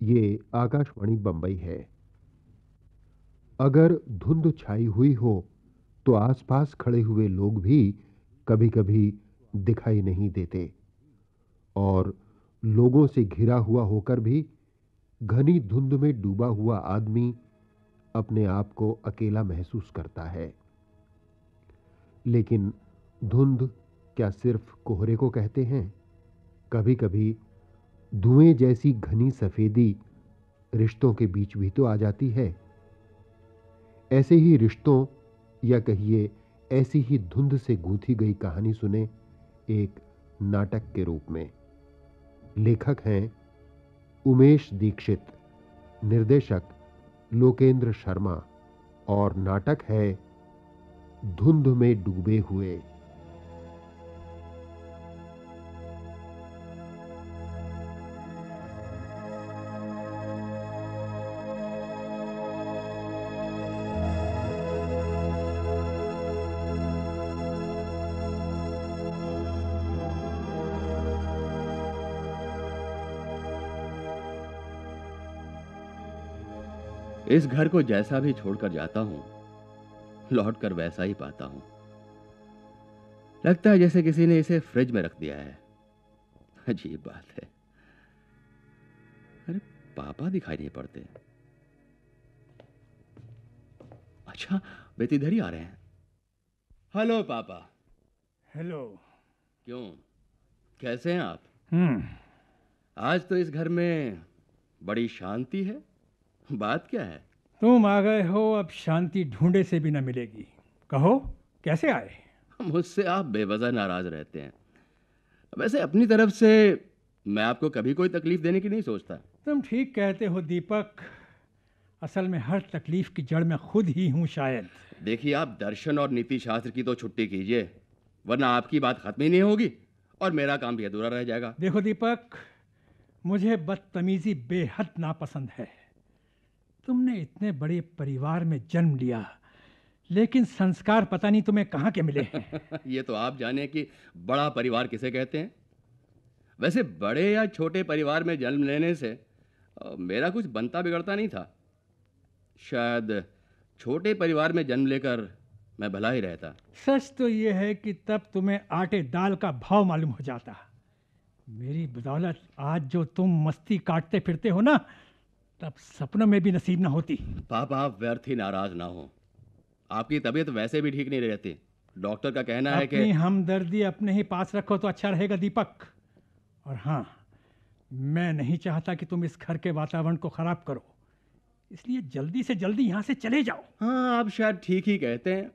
ये आकाशवाणी बंबई है। अगर धुंध छाई हुई हो तो आसपास खड़े हुए लोग भी कभी-कभी दिखाई नहीं देते और लोगों से घिरा हुआ होकर भी घनी धुंध में डूबा हुआ आदमी अपने आप को अकेला महसूस करता है। लेकिन धुंध क्या सिर्फ कोहरे को कहते हैं? कभी-कभी धुएं जैसी घनी सफेदी रिश्तों के बीच भी तो आ जाती है। ऐसे ही रिश्तों या कहिए ऐसी ही धुंध से गूंथी गई कहानी सुने एक नाटक के रूप में। लेखक हैं उमेश दीक्षित, निर्देशक लोकेंद्र शर्मा और नाटक है धुंध में डूबे हुए। इस घर को जैसा भी छोड़कर जाता हूं, लौटकर वैसा ही पाता हूं। लगता है जैसे किसी ने इसे फ्रिज में रख दिया है। अजीब बात है। अरे, पापा दिखाई नहीं पड़ते। अच्छा, बेटी इधर ही आ रहे हैं। हेलो पापा। हेलो। क्यों, कैसे हैं आप? हम्म। आज तो इस घर में बड़ी शांति है। बात क्या है? तुम आ गए हो, अब शांति ढूंढे से भी न मिलेगी। कहो, कैसे आए? मुझसे आप बेवजह नाराज रहते हैं। वैसे अपनी तरफ से मैं आपको कभी कोई तकलीफ देने की नहीं सोचता। तुम ठीक कहते हो दीपक। असल में हर तकलीफ की जड़ मैं खुद ही हूँ शायद। देखिए, आप दर्शन और नीति शास्त्र की तो छुट्टी कीजिए, वरना आपकी बात खत्म ही नहीं होगी और मेरा काम भी अधूरा रह जाएगा। देखो दीपक, मुझे बदतमीजी बेहद नापसंद है। तुमने इतने बड़े परिवार में जन्म लिया, लेकिन संस्कार पता नहीं तुम्हें कहाँ के मिले हैं। ये तो आप जाने कि बड़ा परिवार किसे कहते हैं। वैसे बड़े या छोटे परिवार में जन्म लेने से मेरा कुछ बनता बिगड़ता नहीं था। शायद छोटे परिवार में जन्म लेकर मैं भला ही रहता। सच तो ये है कि तब तुम्हें आटे दाल का भाव मालूम हो जाता। मेरी बदौलत आज जो तुम मस्ती काटते फिरते हो ना, तब सपनों में भी नसीब ना होती। पापा, आप व्यर्थ ही नाराज ना हो। आपकी तबीयत वैसे भी ठीक नहीं रहती। डॉक्टर का कहना है कि अपनी हमदर्दी अपने ही पास रखो तो अच्छा रहेगा दीपक। और हाँ, मैं नहीं चाहता कि तुम इस घर के वातावरण को खराब करो, इसलिए जल्दी से जल्दी यहाँ से चले जाओ। हाँ, आप शायद ठीक ही कहते हैं।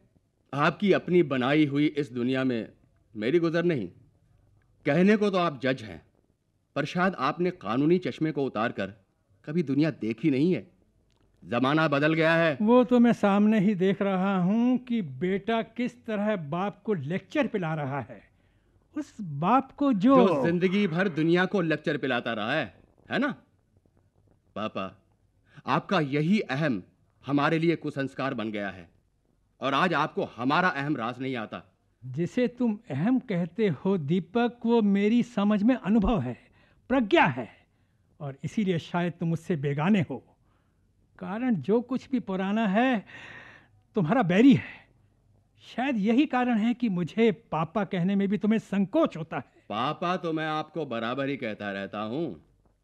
आपकी अपनी बनाई हुई इस दुनिया में मेरी गुजर नहीं। कहने को तो आप जज हैं, पर शायद आपने कानूनी चश्मे को उतार कर कभी दुनिया देखी नहीं है। जमाना बदल गया है। वो तो मैं सामने ही देख रहा हूँ कि बेटा किस तरह बाप को लेक्चर पिला रहा है। उस बाप को जो जिंदगी भर दुनिया को लेक्चर पिलाता रहा है ना? पापा, आपका यही अहम हमारे लिए कुसंस्कार बन गया है और आज आपको हमारा अहम राज नहीं आता। जिसे तुम अहम कहते हो दीपक, वो मेरी समझ में अनुभव है, प्रज्ञा है, और इसीलिए शायद तुम मुझसे बेगाने हो। कारण जो कुछ भी पुराना है तुम्हारा बैरी है। शायद यही कारण है कि मुझे पापा कहने में भी तुम्हें संकोच होता है। पापा तो मैं आपको बराबर ही कहता रहता हूँ,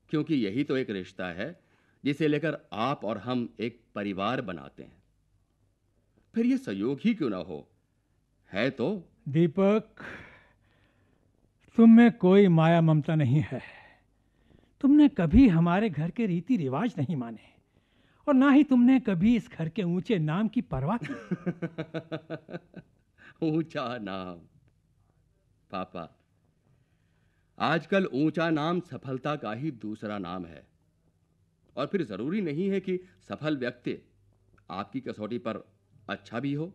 क्योंकि यही तो एक रिश्ता है जिसे लेकर आप और हम एक परिवार बनाते हैं। फिर ये संयोग ही क्यों ना हो, है तो। दीपक, तुम में कोई माया ममता नहीं है। तुमने कभी हमारे घर के रीति रिवाज नहीं माने, और ना ही तुमने कभी इस घर के ऊंचे नाम की परवाह की। ऊंचा नाम? पापा, आजकल ऊंचा नाम सफलता का ही दूसरा नाम है, और फिर जरूरी नहीं है कि सफल व्यक्ति आपकी कसौटी पर अच्छा भी हो।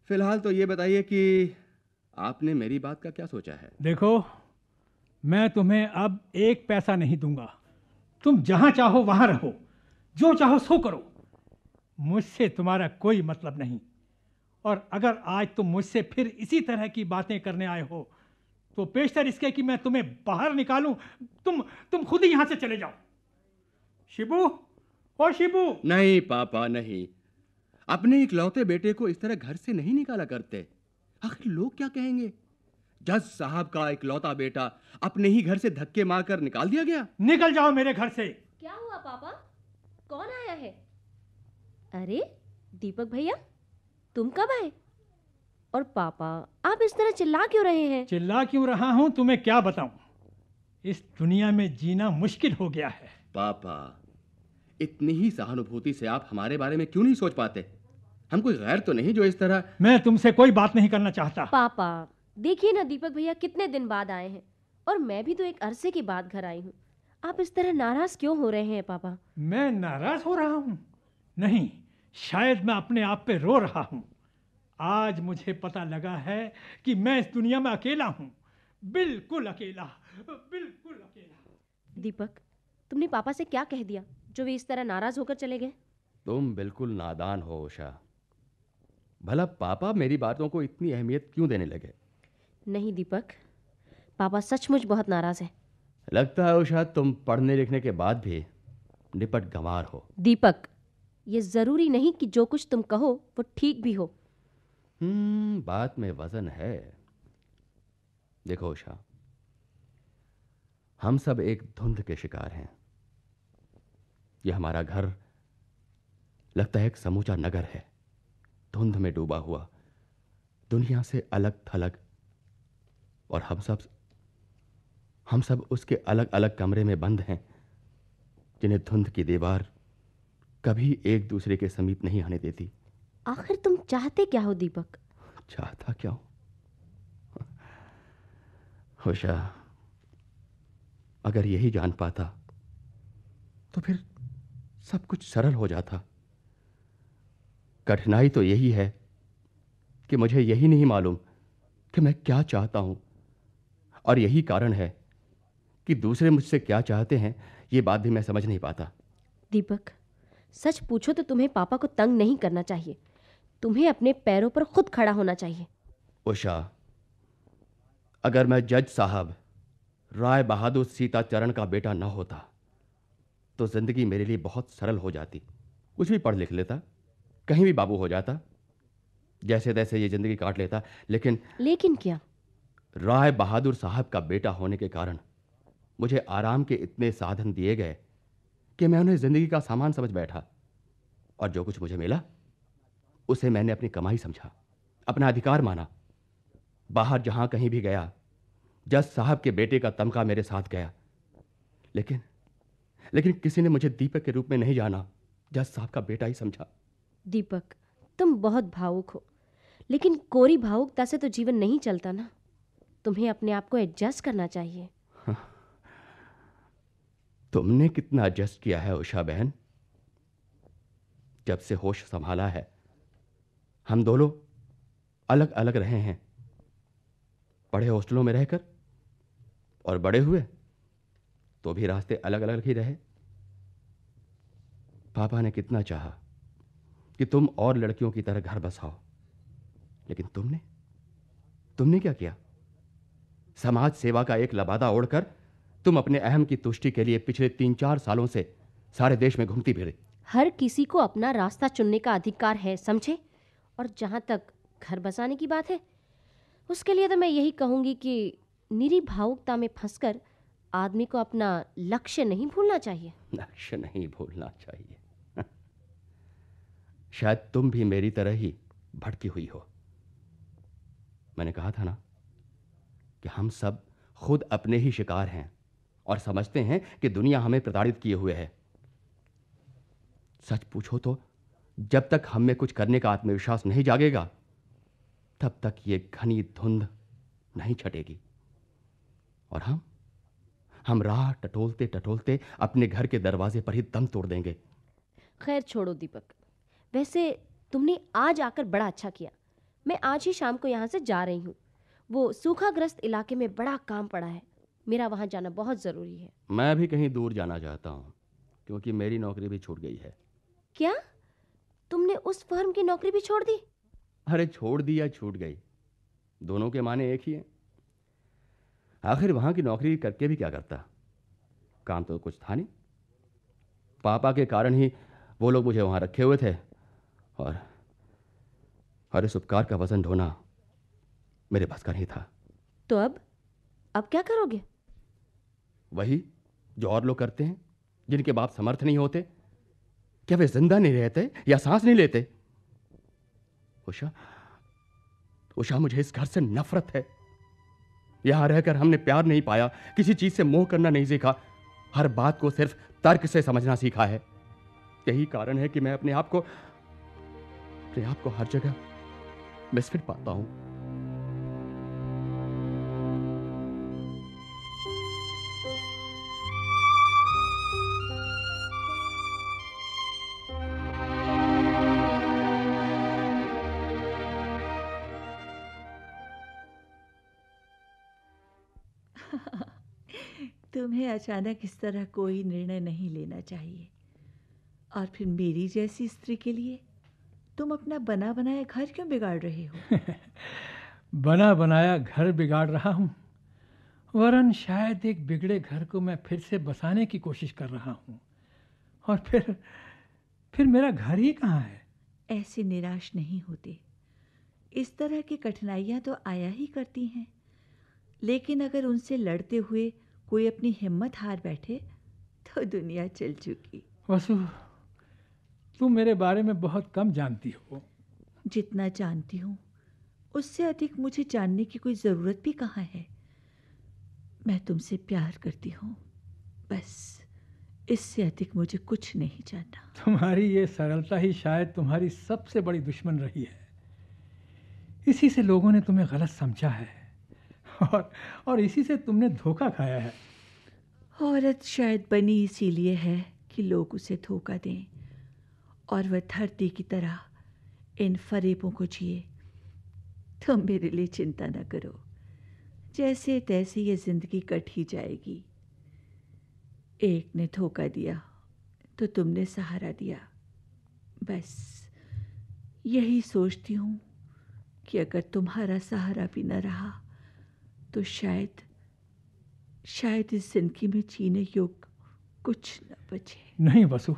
फिलहाल तो ये बताइए कि आपने मेरी बात का क्या सोचा है? देखो, मैं तुम्हें अब एक पैसा नहीं दूंगा। तुम जहां चाहो वहां रहो, जो चाहो सो करो। मुझसे तुम्हारा कोई मतलब नहीं। और अगर आज तुम मुझसे फिर इसी तरह की बातें करने आए हो, तो पेशतर इसके कि मैं तुम्हें बाहर निकालूं। तुम खुद ही यहां से चले जाओ। शिबू, ओ शिबू। नहीं पापा नहीं, अपने इकलौते बेटे को इस तरह घर से नहीं निकाला करते। आखिर लोग क्या कहेंगे? जज साहब का इकलौता बेटा अपने ही घर से धक्के मारकर निकाल दिया गया। निकल जाओ मेरे घर से। क्या हुआ पापा? कौन आया है? अरे दीपक भैया, तुम कब आए? और पापा, आप इस तरह चिल्ला क्यों रहे हैं? चिल्ला क्यों रहा हूं तुम्हें क्या बताऊं? इस दुनिया में जीना मुश्किल हो गया है। पापा, इतनी ही सहानुभूति से आप हमारे बारे में क्यों नहीं सोच पाते? हम कोई गैर तो नहीं जो इस तरह। मैं तुमसे कोई बात नहीं करना चाहता। पापा देखिए ना, दीपक भैया कितने दिन बाद आए हैं और मैं भी तो एक अरसे के बाद घर आई हूँ। आप इस तरह नाराज क्यों हो रहे हैं पापा? मैं नाराज हो रहा हूं? नहीं, शायद मैं अपने आप पे रो रहा हूं। आज मुझे पता लगा है कि मैं इस दुनिया में अकेला हूं, बिल्कुल अकेला, बिल्कुल अकेला। दीपक, तुमने पापा से क्या कह दिया जो वे इस तरह नाराज होकर चले गए? तुम बिल्कुल नादान हो उषा। भला पापा मेरी बातों को इतनी अहमियत क्यों देने लगे? नहीं दीपक, पापा सचमुच बहुत नाराज है। लगता है उषा तुम पढ़ने लिखने के बाद भी निपट गंवार हो। दीपक, ये जरूरी नहीं कि जो कुछ तुम कहो वो ठीक भी हो। बात में वजन है। देखो उषा, हम सब एक धुंध के शिकार हैं। ये हमारा घर लगता है एक समूचा नगर है, धुंध में डूबा हुआ, दुनिया से अलग थलग। और हम सब उसके अलग अलग कमरे में बंद हैं, जिन्हें धुंध की दीवार कभी एक दूसरे के समीप नहीं आने देती। आखिर तुम चाहते क्या हो दीपक? चाहता क्या हूं? उषा, अगर यही जान पाता तो फिर सब कुछ सरल हो जाता। कठिनाई तो यही है कि मुझे यही नहीं मालूम कि मैं क्या चाहता हूं, और यही कारण है कि दूसरे मुझसे क्या चाहते हैं ये बात भी मैं समझ नहीं पाता। दीपक, सच पूछो तो तुम्हें पापा को तंग नहीं करना चाहिए। तुम्हें अपने पैरों पर खुद खड़ा होना चाहिए। उषा, अगर मैं जज साहब राय बहादुर सीताचरण का बेटा न होता तो जिंदगी मेरे लिए बहुत सरल हो जाती। कुछ भी पढ़ लिख लेता, कहीं भी बाबू हो जाता, जैसे तैसे ये जिंदगी काट लेता। लेकिन क्या? राय बहादुर साहब का बेटा होने के कारण मुझे आराम के इतने साधन दिए गए कि मैं उन्हें जिंदगी का सामान समझ बैठा। और जो कुछ मुझे मिला उसे मैंने अपनी कमाई समझा, अपना अधिकार माना। बाहर जहां कहीं भी गया, जज साहब के बेटे का तमगा मेरे साथ गया। लेकिन किसी ने मुझे दीपक के रूप में नहीं जाना, जज साहब का बेटा ही समझा। दीपक, तुम बहुत भावुक हो, लेकिन कोरी भावुकता से तो जीवन नहीं चलता ना। तुम्हें अपने आप को एडजस्ट करना चाहिए। तुमने कितना एडजस्ट किया है उषा बहन? जब से होश संभाला है हम दोनों अलग अलग रहे हैं, पढ़े हॉस्टलों में रहकर, और बड़े हुए तो भी रास्ते अलग अलग ही रहे। पापा ने कितना चाहा कि तुम और लड़कियों की तरह घर बसाओ, लेकिन तुमने क्या किया? समाज सेवा का एक लबादा ओढ़कर तुम अपने अहम की तुष्टि के लिए पिछले 3-4 सालों से सारे देश में घूमती फिरे। हर किसी को अपना रास्ता चुनने का अधिकार है, समझे? और जहां तक घर बसाने की बात है, उसके लिए तो मैं यही कहूंगी कि निरी भावुकता में फंसकर आदमी को अपना लक्ष्य नहीं भूलना चाहिए। लक्ष्य नहीं भूलना चाहिए। शायद तुम भी मेरी तरह ही भटकी हुई हो। मैंने कहा था ना कि हम सब खुद अपने ही शिकार हैं और समझते हैं कि दुनिया हमें प्रताड़ित किए हुए है। सच पूछो तो जब तक हम में कुछ करने का आत्मविश्वास नहीं जागेगा, तब तक ये घनी धुंध नहीं छटेगी और हम राह टटोलते टटोलते अपने घर के दरवाजे पर ही दम तोड़ देंगे। खैर छोड़ो दीपक, वैसे तुमने आज आकर बड़ा अच्छा किया। मैं आज ही शाम को यहाँ से जा रही हूँ। वो सूखाग्रस्त इलाके में बड़ा काम पड़ा है, मेरा वहाँ जाना बहुत ज़रूरी है। मैं भी कहीं दूर जाना चाहता हूँ, क्योंकि मेरी नौकरी भी छूट गई है। क्या? तुमने उस फर्म की नौकरी भी छोड़ दी? अरे छोड़ दी या छूट गई, दोनों के माने एक ही है। आखिर वहां की नौकरी करके भी क्या करता, काम तो कुछ था नहीं। पापा के कारण ही वो लोग मुझे वहां रखे हुए थे, और इस उपकार का वजन ढोना मेरे बस का नहीं था। तो अब क्या करोगे? वही जो और लोग करते हैं, जिनके बाप समर्थ नहीं होते। क्या वे जिंदा नहीं रहते या सांस नहीं लेते? उषा, उषा, मुझे इस घर से नफरत है। यहां रहकर हमने प्यार नहीं पाया, किसी चीज से मोह करना नहीं सीखा, हर बात को सिर्फ तर्क से समझना सीखा है। यही कारण है कि मैं अपने आप को हर जगह मिसफिट पाता हूं। तुम्हें अचानक इस तरह कोई निर्णय नहीं लेना चाहिए। और फिर मेरी जैसी स्त्री के लिए तुम अपना बना बनाया घर क्यों बिगाड़ रहे हो? बना बनाया घर बिगाड़ रहा हूँ, वरन शायद एक बिगड़े घर को मैं फिर से बसाने की कोशिश कर रहा हूँ। और फिर मेरा घर ही कहाँ है? ऐसे निराश नहीं होते। इस तरह की कठिनाइयाँ तो आया ही करती हैं, लेकिन अगर उनसे लड़ते हुए कोई अपनी हिम्मत हार बैठे तो दुनिया चल चुकी। वसु, तुम मेरे बारे में बहुत कम जानती हो। जितना जानती हूँ उससे अधिक मुझे जानने की कोई ज़रूरत भी कहाँ है। मैं तुमसे प्यार करती हूँ, बस इससे अधिक मुझे कुछ नहीं जानना। तुम्हारी ये सरलता ही शायद तुम्हारी सबसे बड़ी दुश्मन रही है। इसी से लोगों ने तुम्हें गलत समझा है और इसी से तुमने धोखा खाया है। औरत शायद बनी इसीलिए है कि लोग उसे धोखा दें और वह धरती की तरह इन फरेबों को जिए। तुम मेरे लिए चिंता न करो, जैसे तैसे ये जिंदगी कट ही जाएगी। एक ने धोखा दिया तो तुमने सहारा दिया। बस यही सोचती हूँ कि अगर तुम्हारा सहारा भी न रहा तो शायद इस जिंदगी में जीने योग्य कुछ न बचे। नहीं वसु,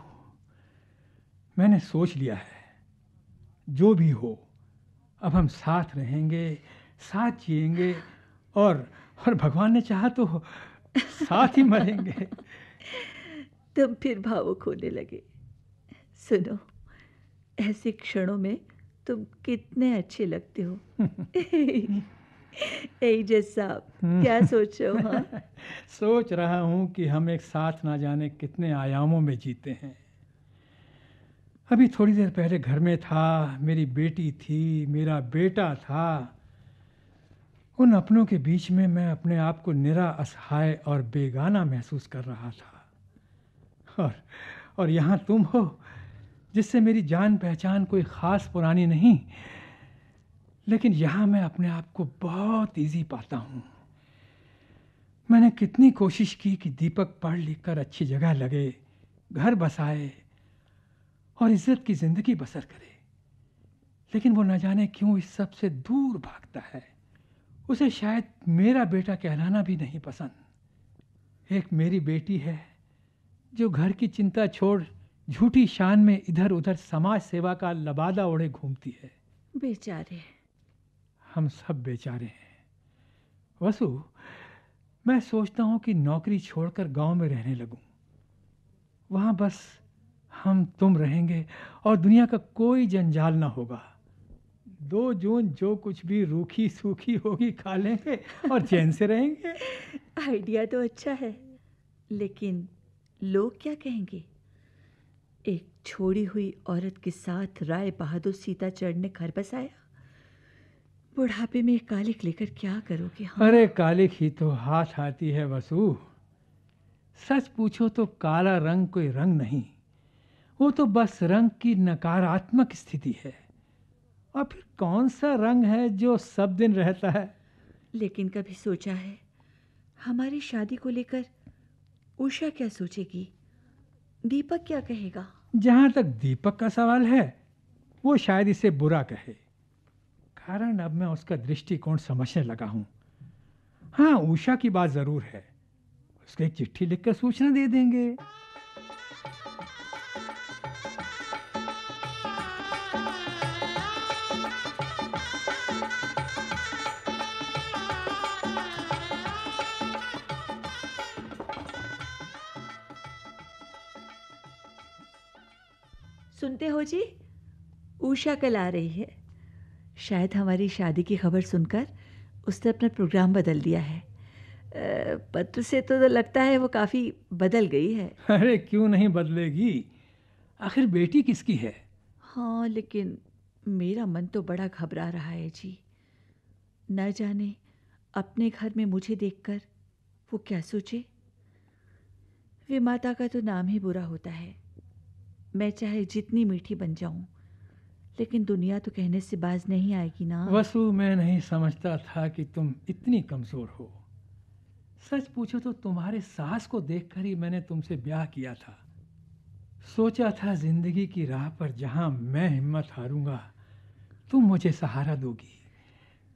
मैंने सोच लिया है, जो भी हो अब हम साथ रहेंगे, साथ जिएंगे और भगवान ने चाहा तो साथ ही मरेंगे। तुम फिर भावुक होने लगे। सुनो, ऐसे क्षणों में तुम कितने अच्छे लगते हो। एजाज साहब, क्या सोच रहे हो? हाँ? सोच रहा हूँ कि हम एक साथ ना जाने कितने आयामों में जीते हैं। अभी थोड़ी देर पहले घर में था, मेरी बेटी थी, मेरा बेटा था। उन अपनों के बीच में मैं अपने आप को निरा असहाय और बेगाना महसूस कर रहा था। और यहाँ तुम हो, जिससे मेरी जान पहचान कोई ख़ास पुरानी नहीं, लेकिन यहाँ मैं अपने आप को बहुत इजी पाता हूँ। मैंने कितनी कोशिश की कि दीपक पढ़ लिख कर अच्छी जगह लगे, घर बसाए और इज्जत की ज़िंदगी बसर करे, लेकिन वो न जाने क्यों इस सब से दूर भागता है। उसे शायद मेरा बेटा कहलाना भी नहीं पसंद। एक मेरी बेटी है जो घर की चिंता छोड़ झूठी शान में इधर उधर समाज सेवा का लबादा ओढ़े घूमती है। बेचारे। हम सब बेचारे हैं वसु। मैं सोचता हूँ कि नौकरी छोड़कर गांव में रहने लगूं। वहाँ बस हम तुम रहेंगे और दुनिया का कोई जंजाल ना होगा। 2 जून जो कुछ भी रूखी सूखी होगी खा लेंगे और चैन से रहेंगे। आइडिया तो अच्छा है, लेकिन लोग क्या कहेंगे? एक छोड़ी हुई औरत के साथ राय बहादुर सीताचढ़ ने घर बसाया। बुढ़ापे में कालिक लेकर क्या करोगे? हाँ? अरे कालिक ही तो हाथ आती है वसु। सच पूछो तो काला रंग कोई रंग नहीं, वो तो बस रंग की नकारात्मक स्थिति है। और फिर कौन सा रंग है जो सब दिन रहता है? लेकिन कभी सोचा है हमारी शादी को लेकर उषा क्या सोचेगी? दीपक क्या कहेगा? जहाँ तक दीपक का सवाल है, वो शायद इसे बुरा कहे, कारण अब मैं उसका दृष्टिकोण समझने लगा हूँ। हाँ, उषा की बात ज़रूर है, उसको एक चिट्ठी लिखकर सूचना दे देंगे। सुनते हो जी, उषा कल आ रही है। शायद हमारी शादी की खबर सुनकर उसने अपना प्रोग्राम बदल दिया है। पत्र से तो लगता है वो काफ़ी बदल गई है। अरे क्यों नहीं बदलेगी, आखिर बेटी किसकी है। हाँ, लेकिन मेरा मन तो बड़ा घबरा रहा है जी। न जाने अपने घर में मुझे देखकर वो क्या सोचे। विमाता का तो नाम ही बुरा होता है। मैं चाहे जितनी मीठी बन जाऊं, लेकिन दुनिया तो कहने से बाज नहीं आएगी ना। वसु, मैं नहीं समझता था कि तुम इतनी कमज़ोर हो। सच पूछो तो तुम्हारे सास को देखकर ही मैंने तुमसे ब्याह किया था। सोचा था जिंदगी की राह पर जहां मैं हिम्मत हारूंगा, तुम मुझे सहारा दोगी,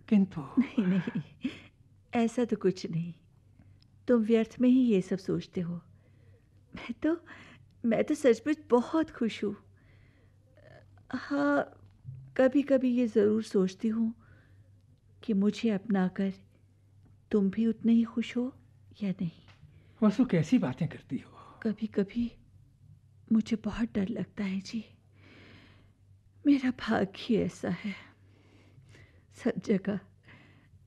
किंतु नहीं नहीं, ऐसा तो कुछ नहीं। तुम व्यर्थ में ही ये सब सोचते हो। मैं तो सचमुच बहुत खुश हूँ। हाँ, कभी कभी ये ज़रूर सोचती हूँ कि मुझे अपनाकर तुम भी उतने ही खुश हो या नहीं। वसु, कैसी बातें करती हो। कभी कभी मुझे बहुत डर लगता है जी। मेरा भाग्य ही ऐसा है। सब जगह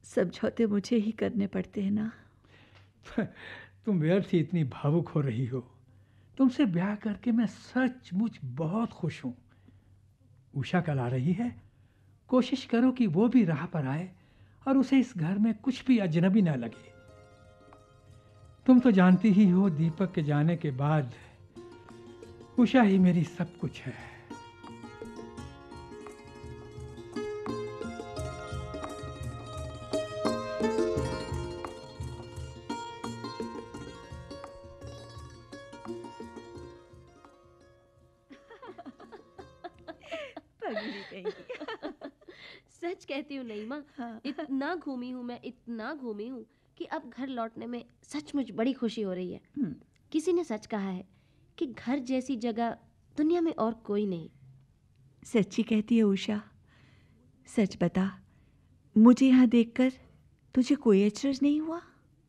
समझौते मुझे ही करने पड़ते हैं ना। तुम व्यर्थ ही इतनी भावुक हो रही हो। तुमसे ब्याह करके मैं सचमुच बहुत खुश हूँ। उषा कल आ रही है, कोशिश करो कि वो भी राह पर आए और उसे इस घर में कुछ भी अजनबी ना लगे। तुम तो जानती ही हो, दीपक के जाने के बाद उषा ही मेरी सब कुछ है। सच कहती हूँ नहीं माँ। हाँ। इतना घूमी हूँ मैं, इतना घूमी हूँ कि अब घर लौटने में सचमुच बड़ी खुशी हो रही है। किसी ने सच कहा है कि घर जैसी जगह दुनिया में और कोई नहीं। सच्ची कहती है उषा। सच बता, मुझे यहाँ देखकर तुझे कोई अचरज नहीं हुआ?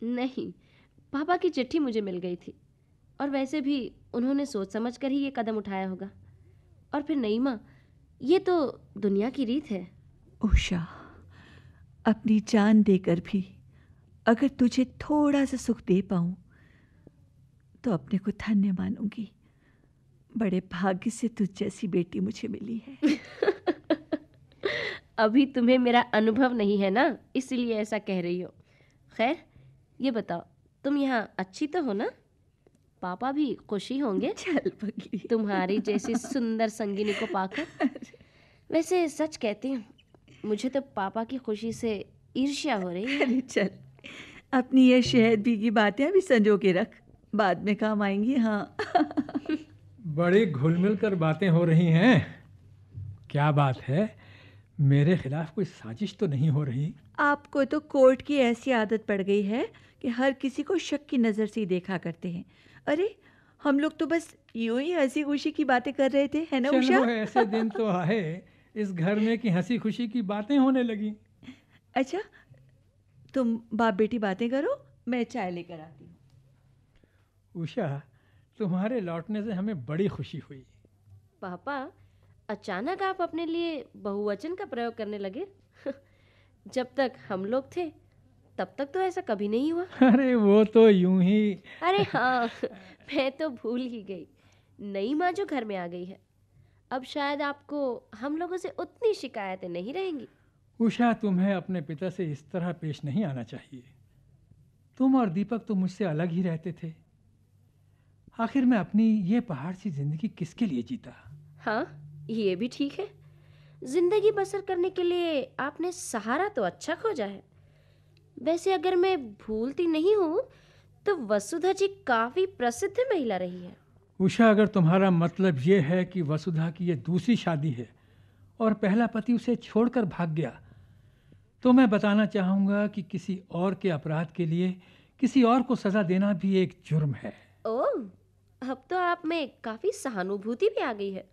नहीं, पापा की चिट्ठी मुझे मिल गई थी, और वैसे भी उन्होंने सोच समझ कर ही ये कदम उठाया होगा। और फिर नहीं माँ, ये तो दुनिया की रीत है। उषा, अपनी जान देकर भी अगर तुझे थोड़ा सा सुख दे पाऊं तो अपने को धन्य मानूंगी। बड़े भाग्य से तुझ जैसी बेटी मुझे मिली है। अभी तुम्हें मेरा अनुभव नहीं है ना, इसलिए ऐसा कह रही हो। खैर, ये बताओ, तुम यहाँ अच्छी तो हो ना? पापा भी खुशी होंगे चल पगली, तुम्हारी जैसी सुंदर संगिनी को पाकर। वैसे सच कहती हूँ, मुझे तो पापा की खुशी से ईर्ष्या हो रही है। अरे चल, अपनी ये शहद भी की बातें अभी संजो के रख, बाद में काम आएंगी। हाँ। बड़ी घुल-मिल कर बातें हो रही हैं। क्या बात है, मेरे खिलाफ कोई साजिश तो नहीं हो रही? आपको तो कोर्ट की ऐसी आदत पड़ गई है कि हर किसी को शक की नज़र से ही देखा करते हैं। अरे, हम लोग तो बस यूं ही हंसी खुशी की बातें कर रहे थे, है ना उषा? चलो, ऐसे दिन तो आए इस घर में कि हंसी खुशी की बातें होने लगी। अच्छा, तुम बाप बेटी बातें करो, मैं चाय लेकर आती हूँ। उषा, तुम्हारे लौटने से हमें बड़ी खुशी हुई। पापा, अचानक आप अपने लिए बहुवचन का प्रयोग करने लगे। जब तक हम लोग थे तब तक तो ऐसा कभी नहीं हुआ। अरे वो तो यूं ही। अरे हाँ, मैं तो भूल ही गई। नई माँ जो घर में आ गई है, अब शायद आपको हम लोगों से उतनी शिकायतें नहीं रहेंगी। उषा, तुम्हें अपने पिता से इस तरह पेश नहीं आना चाहिए। तुम और दीपक तो मुझसे अलग ही रहते थे। आखिर मैं अपनी ये पहाड़ सी जिंदगी किसके लिए जीता? हाँ, ये भी ठीक है। जिंदगी बसर करने के लिए आपने सहारा तो अच्छा खोजा है। वैसे अगर मैं भूलती नहीं हूँ तो वसुधा जी काफी प्रसिद्ध महिला रही है। उषा, अगर तुम्हारा मतलब ये है कि वसुधा की ये दूसरी शादी है और पहला पति उसे छोड़कर भाग गया, तो मैं बताना चाहूँगा कि किसी और के अपराध के लिए किसी और को सज़ा देना भी एक जुर्म है। ओह, अब तो आप में काफी सहानुभूति भी आ गई है।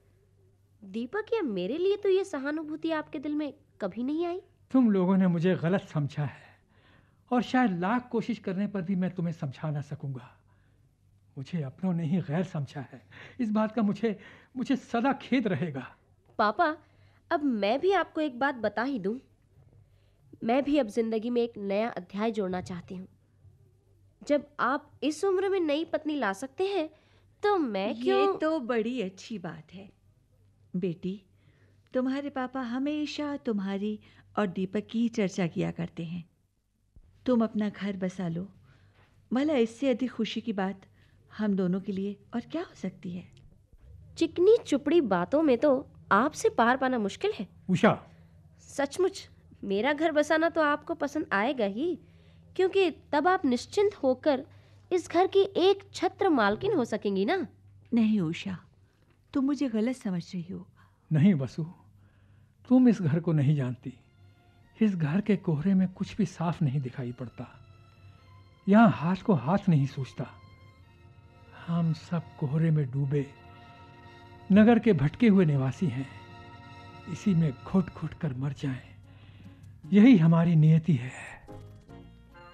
दीपक, या मेरे लिए तो ये सहानुभूति आपके दिल में कभी नहीं आई। तुम लोगों ने मुझे गलत समझा है और शायद लाख कोशिश करने पर भी मैं तुम्हें समझा ना सकूंगा। मुझे अपनों ने ही गैर समझा है। इस बात का मुझे सदा खेद रहेगा। पापा, अब मैं भी आपको एक बात बता ही दूं। मैं भी अब जिंदगी में एक नया अध्याय जोड़ना चाहती हूँ। जब आप इस उम्र में नई पत्नी ला सकते हैं तो मैं क्यों। ये तो बड़ी अच्छी बात है बेटी। तुम्हारे पापा हमेशा तुम्हारी और दीपक की चर्चा किया करते हैं। तुम अपना घर बसा लो, भला इससे अधिक खुशी की बात हम दोनों के लिए और क्या हो सकती है। चिकनी चुपड़ी बातों में तो आपसे पार पाना मुश्किल है। उषा, सचमुच मेरा घर बसाना तो आपको पसंद आएगा ही, क्योंकि तब आप निश्चिंत होकर इस घर की एक छत्र मालकिन हो सकेंगी ना। नहीं उषा, तुम मुझे गलत समझ रही हो। नहीं वसु, तुम इस घर को नहीं जानती। इस घर के कोहरे में कुछ भी साफ नहीं दिखाई पड़ता। यहाँ हाथ को हाथ नहीं सूझता। हम सब कोहरे में डूबे नगर के भटके हुए निवासी हैं। इसी में घुट घुट कर मर जाएं, यही हमारी नियति है।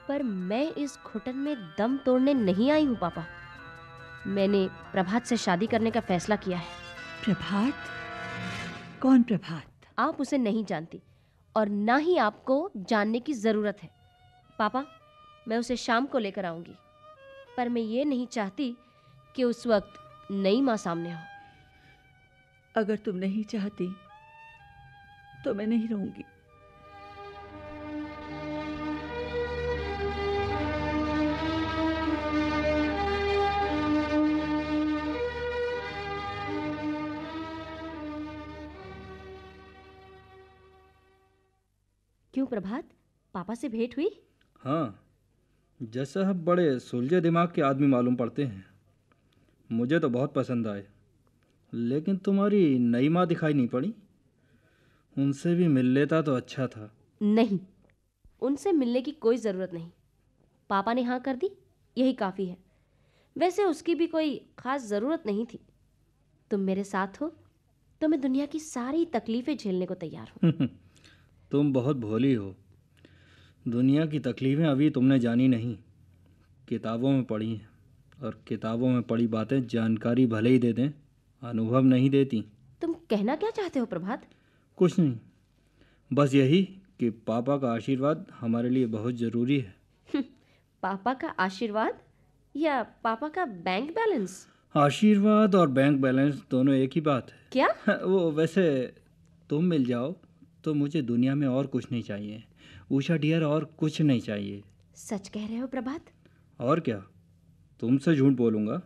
पर मैं इस घुटन में दम तोड़ने नहीं आई हूँ पापा। मैंने प्रभात से शादी करने का फैसला किया है। प्रभात? कौन प्रभात? आप उसे नहीं जानती और ना ही आपको जानने की जरूरत है। पापा, मैं उसे शाम को लेकर आऊंगी, पर मैं ये नहीं चाहती कि उस वक्त नई माँ सामने हो। अगर तुम नहीं चाहती तो मैं नहीं रहूंगी। क्यों प्रभात, पापा से भेंट हुई? हाँ, जैसा आप बड़े सुलझे दिमाग के आदमी मालूम पड़ते हैं। मुझे तो बहुत पसंद आए, लेकिन तुम्हारी नई माँ दिखाई नहीं पड़ी। उनसे भी मिल लेता तो अच्छा था। नहीं, उनसे मिलने की कोई ज़रूरत नहीं। पापा ने हाँ कर दी, यही काफ़ी है। वैसे उसकी भी कोई ख़ास ज़रूरत नहीं थी। तुम मेरे साथ हो तो मैं दुनिया की सारी तकलीफ़ें झेलने को तैयार हूँ। तुम बहुत भोली हो। दुनिया की तकलीफ़ें अभी तुमने जानी नहीं, किताबों में पढ़ी हैं, और किताबों में पढ़ी बातें जानकारी भले ही दे दें, अनुभव नहीं देती। तुम कहना क्या चाहते हो प्रभात? कुछ नहीं, बस यही कि पापा का आशीर्वाद हमारे लिए बहुत ज़रूरी है। पापा का आशीर्वाद या पापा का बैंक बैलेंस? आशीर्वाद और बैंक बैलेंस दोनों एक ही बात है। क्या? वो वैसे तुम मिल जाओ तो मुझे दुनिया में और कुछ नहीं चाहिए उषा डियर, और कुछ नहीं चाहिए। सच कह रहे हो प्रभात? और क्या, तुमसे झूठ बोलूँगा?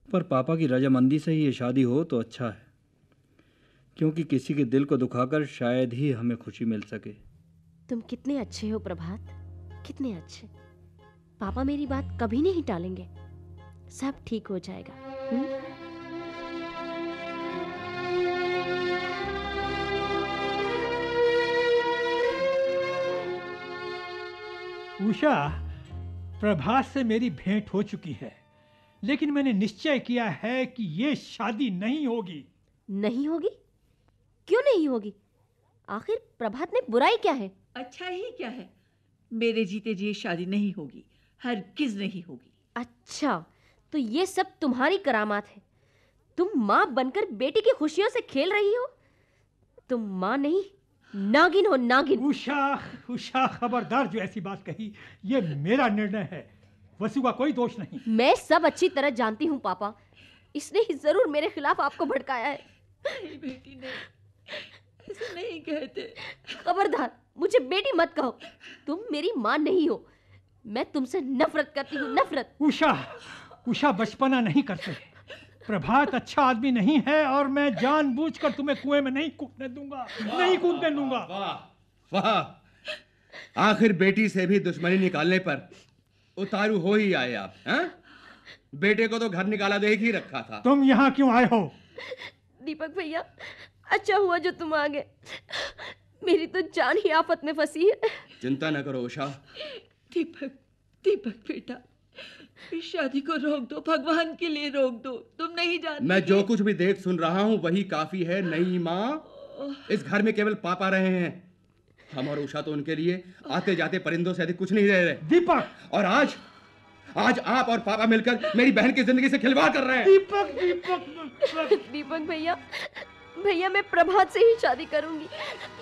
पर पापा की रजामंदी से ही ये शादी हो तो अच्छा है, क्योंकि किसी के दिल को दुखाकर शायद ही हमें खुशी मिल सके। तुम कितने अच्छे हो प्रभात, कितने अच्छे। पापा मेरी बात कभी नहीं टालेंगे। सब ठीक हो जाएगा। उषा, प्रभात से मेरी भेंट हो चुकी है, लेकिन मैंने निश्चय किया है कि ये शादी नहीं होगी। नहीं होगी? क्यों नहीं होगी? आखिर प्रभात ने बुराई क्या है? अच्छा ही क्या है? मेरे जीते जी शादी नहीं होगी, हरगिज नहीं होगी। अच्छा, तो ये सब तुम्हारी करामात है। तुम माँ बनकर बेटी की खुशियों से खेल रही हो। तुम माँ नहीं, नागिन हो, नागिन। उषा, खबरदार जो ऐसी बात कही। ये मेरा निर्णय है, वसु का कोई दोष नहीं। मैं सब अच्छी तरह जानती हूँ पापा। इसने ही जरूर मेरे खिलाफ आपको भड़काया है। नहीं बेटी, नहीं, ऐसे नहीं कहते। खबरदार, मुझे बेटी मत कहो। तुम मेरी माँ नहीं हो। मैं तुमसे नफरत करती हूँ, नफरत। उषा, बचपना नहीं करते। प्रभात अच्छा आदमी नहीं है और मैं जानबूझकर तुम्हें कुएं में नहीं कूदने दूंगा, नहीं कूदने दूंगा। वाह वाह, आखिर बेटी से भी दुश्मनी निकालने पर उतारू हो ही आए आप। हैं? बेटे को तो घर निकाला देख ही रखा था। तुम यहाँ क्यों आए हो? दीपक भैया, अच्छा हुआ जो तुम आ गए। मेरी तो जान ही आफत में फंसी है। चिंता न करो उषा। दीपक बेटा, इस शादी को रोक दो, भगवान के लिए रोक दो। तुम नहीं जानते मैं जो कुछ भी देख सुन रहा हूँ वही काफी है। नहीं माँ, इस घर में केवल पापा रहे हैं। हम और उषा तो उनके लिए आते जाते परिंदों से अधिक कुछ नहीं रह रहे। दीपक, और आज आज आप और पापा मिलकर मेरी बहन की जिंदगी से खिलवाड़ कर रहे हैं। दीपक, दीपक, दीपक भैया, भैया मैं प्रभात से ही शादी करूंगी,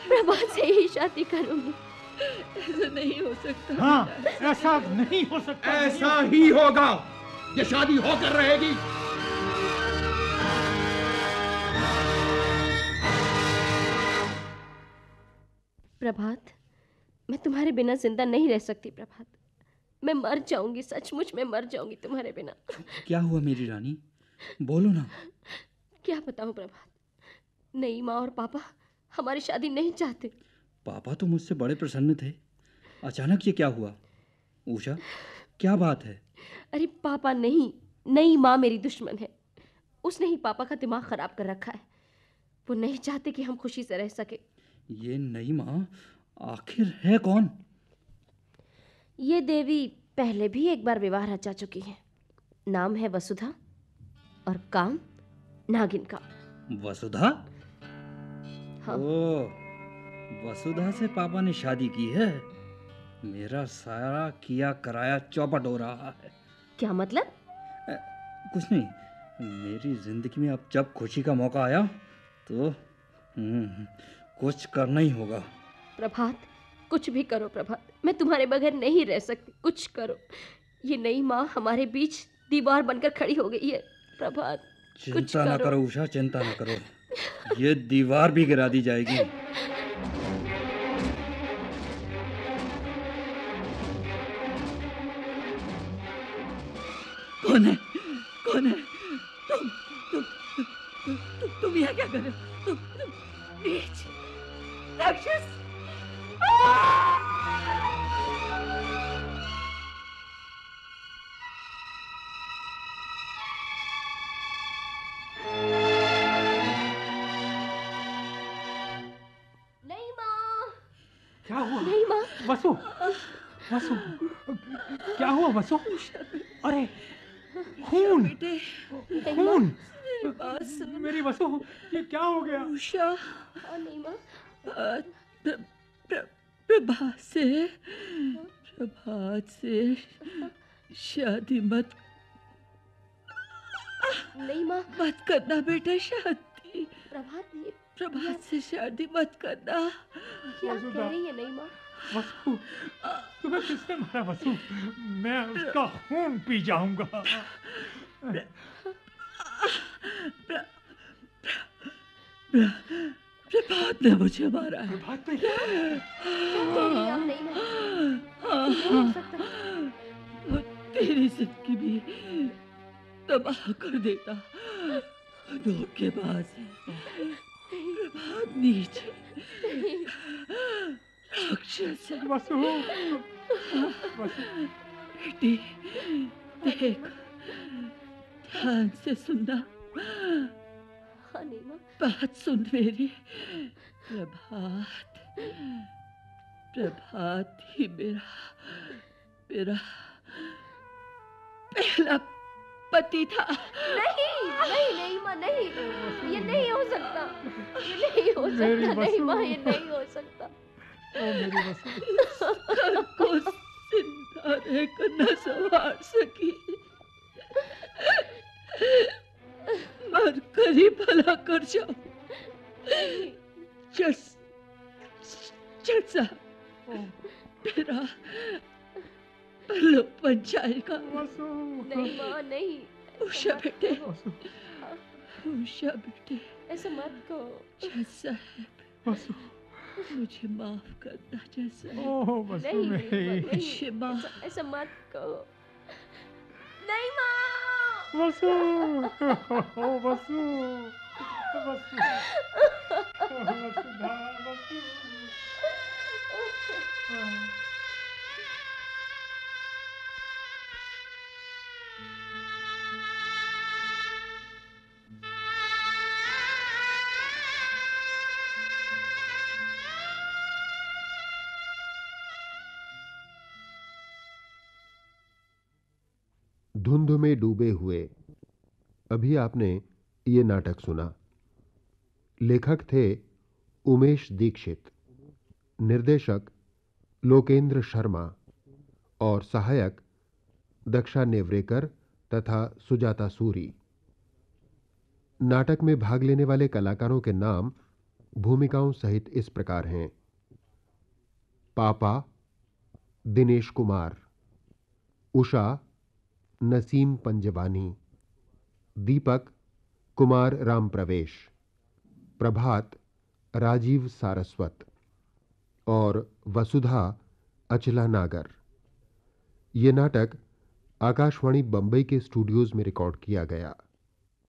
प्रभात से ही शादी करूंगी। ऐसा नहीं हो सकता। हाँ, ऐसा नहीं हो सकता। ऐसा ही होगा। ये शादी होकर रहेगी। प्रभात, मैं तुम्हारे बिना जिंदा नहीं रह सकती। प्रभात, मैं मर जाऊंगी, सचमुच में मर जाऊंगी तुम्हारे बिना। क्या हुआ मेरी रानी, बोलो ना। क्या बताऊं प्रभात, नई माँ और पापा हमारी शादी नहीं चाहते। पापा तो मुझसे बड़े प्रसन्न थे, अचानक ये क्या हुआ? उषा, क्या बात है? अरे पापा नहीं, नई माँ मेरी दुश्मन है। उसने ही पापा का दिमाग खराब कर रखा है। वो नहीं चाहते कि हम खुशी से रह सके। ये नई माँ आखिर है कौन? ये देवी पहले भी एक बार विवाह रचा चुकी है। नाम है वसुधा और काम नागिन का। वसुधा? हाँ। ओ, वसुधा से पापा ने शादी की है। मेरा सारा किया कराया चौपट हो रहा है। क्या मतलब? कुछ नहीं, मेरी जिंदगी में अब जब खुशी का मौका आया तो कुछ करना ही होगा। प्रभात, कुछ भी करो प्रभात, मैं तुम्हारे बगैर नहीं रह सकती। कुछ करो। ये नई माँ हमारे बीच दीवार बनकर खड़ी हो गई है। प्रभात, कुछ चिंता ना करो उषा, चिंता ना करो। ये दीवार भी गिरा दी जाएगी। कौन है? कौन है? तुम यहाँ क्या कर रहे हो? तुम नीच राक्षस! नई माँ! क्या हुआ? नई माँ! वसु, वसु, क्या हुआ वसु? अरे खून, बेटे, खून! बात सुन। मेरी वसु, ये क्या हो गया? उषा, हाँ नई माँ। प्रभात से शादी मत नई माँ। करना बेटा, शादी। प्रभात, ये प्रभात से शादी मत करना। क्या कह रही है नई माँ? वसु, तुम्हें किसने मारा वसु? मैं उसका खून पी जाऊंगा। प्रभात ने मुझे मारा है। प्रभात ने? क्या कह रही है आप नई माँ? ये नहीं हो सकता। वो तेरी जिंदगी भी तबाह कर देता। धोखेबाज है, प्रभात नीच है, राक्षस है। वसु, वसु, बेटी देख, ध्यान से सुनना। हाँ नई माँ। बात सुन मेरी। प्रभात ही मेरा पहला पति था। नहीं नहीं नहीं माँ, नहीं, ये नहीं हो सकता, ये नहीं हो सकता नहीं माँ, ये नहीं हो सकता। ओ मेरी वसु। घर को जिंदा रहकर न संवार सकी, मर कर ही भला कर जाओ। चट सा तेरा बन जाएगा। वसु, नहीं माँ, नहीं। उषा बेटे, वसु, उषा बेटे, ऐसा मत कहो। जज साहब, वसु, मुझे माफ करना जज साहब। ओ वसु नहीं मेरी। मुझे माफ। ऐसा मत कहो। नहीं माँ। वसु, ओ वसु, वसु, वसुधा, वसु। धुंध में डूबे हुए। अभी आपने ये नाटक सुना। लेखक थे उमेश दीक्षित, निर्देशक लोकेंद्र शर्मा और सहायक दक्षा नेवरेकर तथा सुजाता सूरी। नाटक में भाग लेने वाले कलाकारों के नाम भूमिकाओं सहित इस प्रकार हैं: पापा दिनेश कुमार, उषा नसीम पंजवानी, दीपक कुमार राम प्रवेश, प्रभात राजीव सारस्वत और वसुधा अचला नागर। यह नाटक आकाशवाणी बंबई के स्टूडियोज में रिकॉर्ड किया गया।